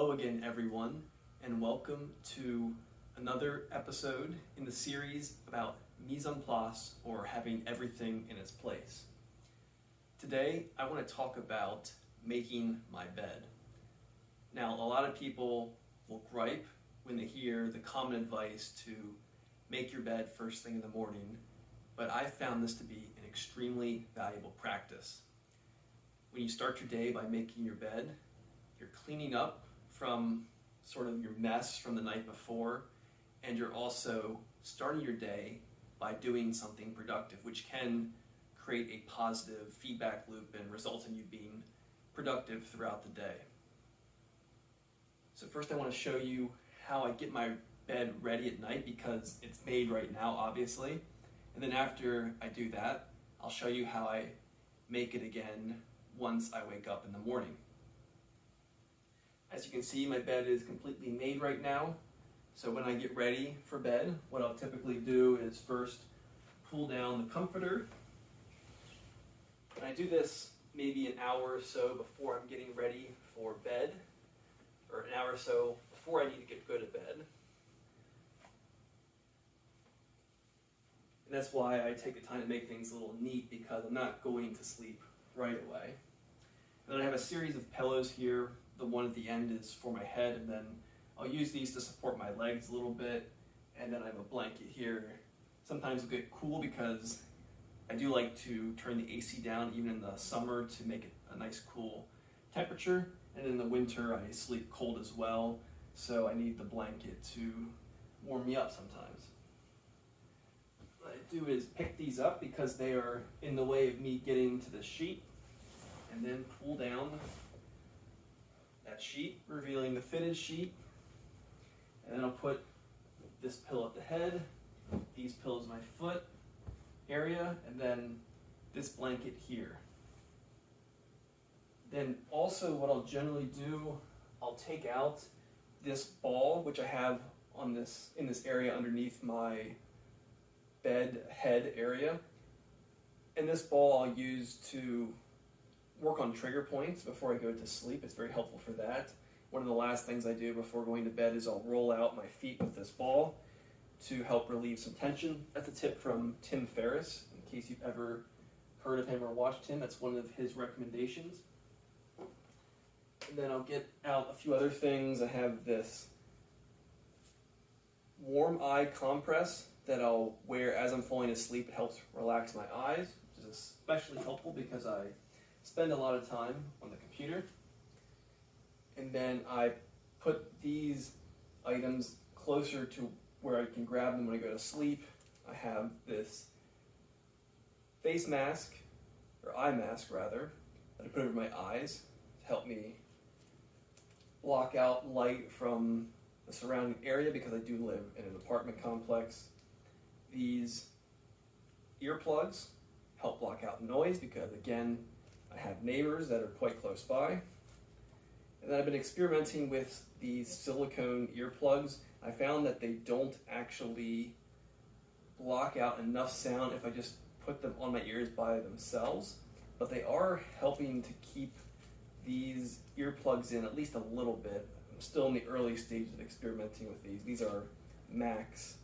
Hello again, everyone, and welcome to another episode in the series about mise en place, or having everything in its place. Today, I want to talk about making my bed. Now, a lot of people will gripe when they hear the common advice to make your bed first thing in the morning, but I found this to be an extremely valuable practice. When you start your day by making your bed, you're cleaning up from sort of your mess from the night before, and you're also starting your day by doing something productive, which can create a positive feedback loop and result in you being productive throughout the day. So first I want to show you how I get my bed ready at night, because it's made right now, obviously. And then after I do that, I'll show you how I make it again once I wake up in the morning. As you can see, my bed is completely made right now. So when I get ready for bed, what I'll typically do is first pull down the comforter. And I do this maybe an hour or so before I'm getting ready for bed, or an hour or so before I need to go to bed. And that's why I take the time to make things a little neat, because I'm not going to sleep right away. And then I have a series of pillows here. The one at the end is for my head, and then I'll use these to support my legs a little bit. And then I have a blanket here. Sometimes it'll get cool because I do like to turn the AC down even in the summer to make it a nice cool temperature. And in the winter I sleep cold as well, so I need the blanket to warm me up sometimes. What I do is pick these up because they are in the way of me getting to the sheet, and then pull down that sheet, revealing the fitted sheet. And then I'll put this pillow at the head, these pillows my foot area, and then this blanket here. Then also what I'll generally do, I'll take out this ball, which I have on this in this area underneath my bed head area. And this ball I'll use to work on trigger points before I go to sleep. It's very helpful for that. One of the last things I do before going to bed is I'll roll out my feet with this ball to help relieve some tension. That's a tip from Tim Ferriss, in case you've ever heard of him or watched him. That's one of his recommendations. And then I'll get out a few other things. I have this warm eye compress that I'll wear as I'm falling asleep. It helps relax my eyes, which is especially helpful because I spend a lot of time on the computer. And then I put these items closer to where I can grab them when I go to sleep. I have this face mask, or eye mask rather, that I put over my eyes to help me block out light from the surrounding area, because I do live in an apartment complex. These earplugs help block out noise, because again, I have neighbors that are quite close by. And then I've been experimenting with these silicone earplugs. I found that they don't actually block out enough sound if I just put them on my ears by themselves, but they are helping to keep these earplugs in at least a little bit. I'm still in the early stages of experimenting with these. These are Max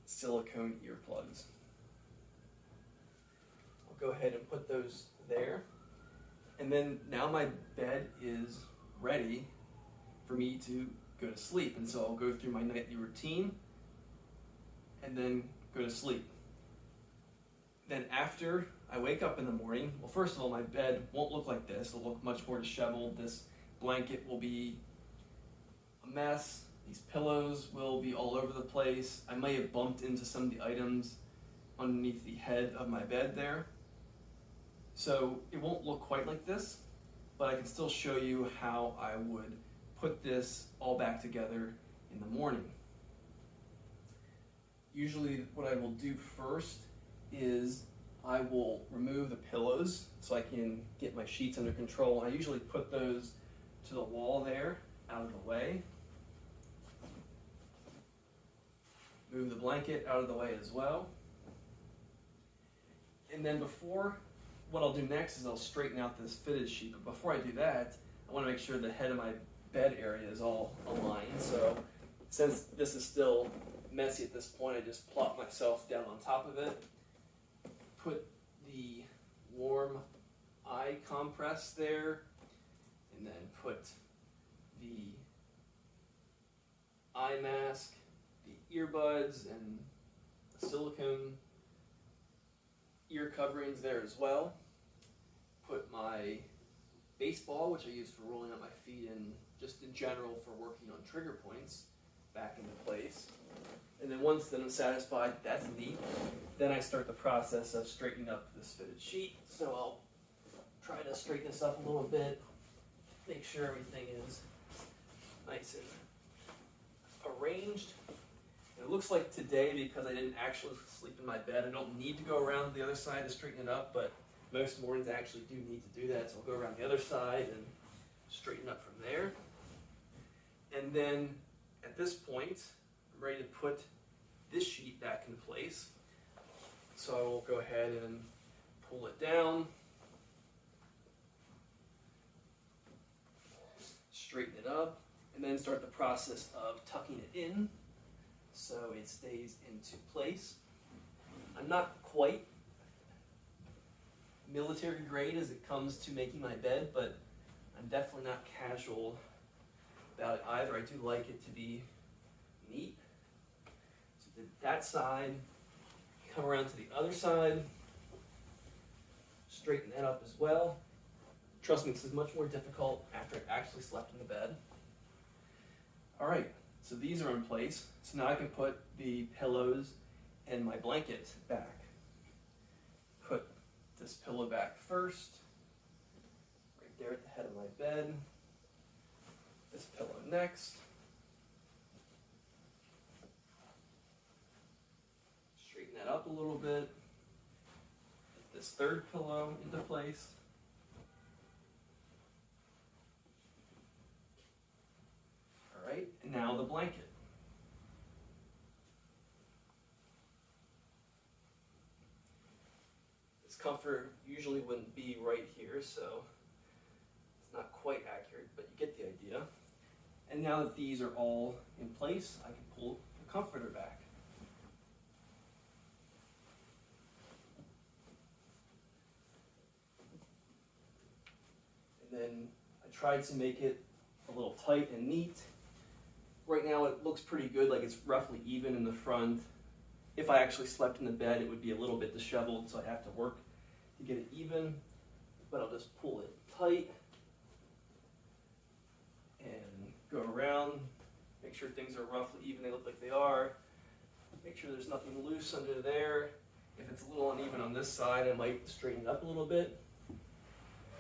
silicone earplugs. I'll go ahead and put those there. And then now my bed is ready for me to go to sleep. And so I'll go through my nightly routine and then go to sleep. Then after I wake up in the morning, well, first of all, my bed won't look like this. It'll look much more disheveled. This blanket will be a mess. These pillows will be all over the place. I may have bumped into some of the items underneath the head of my bed there. So it won't look quite like this, but I can still show you how I would put this all back together in the morning. Usually what I will do first is I will remove the pillows so I can get my sheets under control. I usually put those to the wall there, out of the way. Move the blanket out of the way as well. And then what I'll do next is I'll straighten out this fitted sheet. But before I do that, I want to make sure the head of my bed area is all aligned. So since this is still messy at this point, I just plop myself down on top of it, put the warm eye compress there, and then put the eye mask, the earbuds, and the silicone ear coverings there as well. Put my baseball, which I use for rolling up my feet and just in general for working on trigger points, back into place. And then once that I'm satisfied that's neat, then I start the process of straightening up this fitted sheet. So I'll try to straighten this up a little bit, make sure everything is nice and arranged. And it looks like today, because I didn't actually sleep in my bed, I don't need to go around the other side to straighten it up, but most mornings I actually do need to do that, so I'll go around the other side and straighten up from there. And then at this point, I'm ready to put this sheet back in place. So I will go ahead and pull it down, straighten it up, and then start the process of tucking it in so it stays into place. I'm not quite military grade as it comes to making my bed, but I'm definitely not casual about it either. I do like it to be neat. So did that side, come around to the other side, straighten that up as well. Trust me, this is much more difficult after I actually slept in the bed. All right, so these are in place. So now I can put the pillows and my blanket back. Put this pillow back first, right there at the head of my bed. This pillow next. Straighten that up a little bit. Get this third pillow into place. All right, and now the blanket. This comfort usually wouldn't be right here, so it's not quite accurate, but you get the idea. And now that these are all in place, I can pull the comforter back. And then I tried to make it a little tight and neat. Right now it looks pretty good, like it's roughly even in the front. If I actually slept in the bed, it would be a little bit disheveled, so I have to work to get it even. But I'll just pull it tight and go around, make sure things are roughly even, they look like they are. Make sure there's nothing loose under there. If it's a little uneven on this side, I might straighten it up a little bit.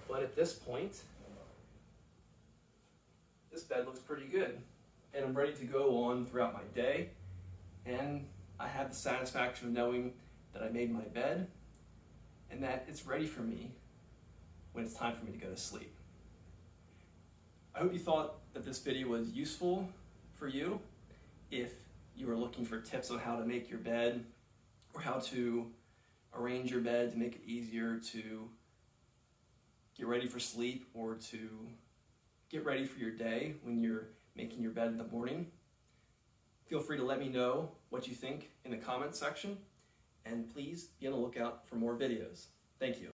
But at this point, this bed looks pretty good. And I'm ready to go on throughout my day. And I have the satisfaction of knowing that I made my bed and that it's ready for me when it's time for me to go to sleep. I hope you thought that this video was useful for you. If you are looking for tips on how to make your bed or how to arrange your bed to make it easier to get ready for sleep or to get ready for your day when you're making your bed in the morning, feel free to let me know what you think in the comments section, and please be on the lookout for more videos. Thank you.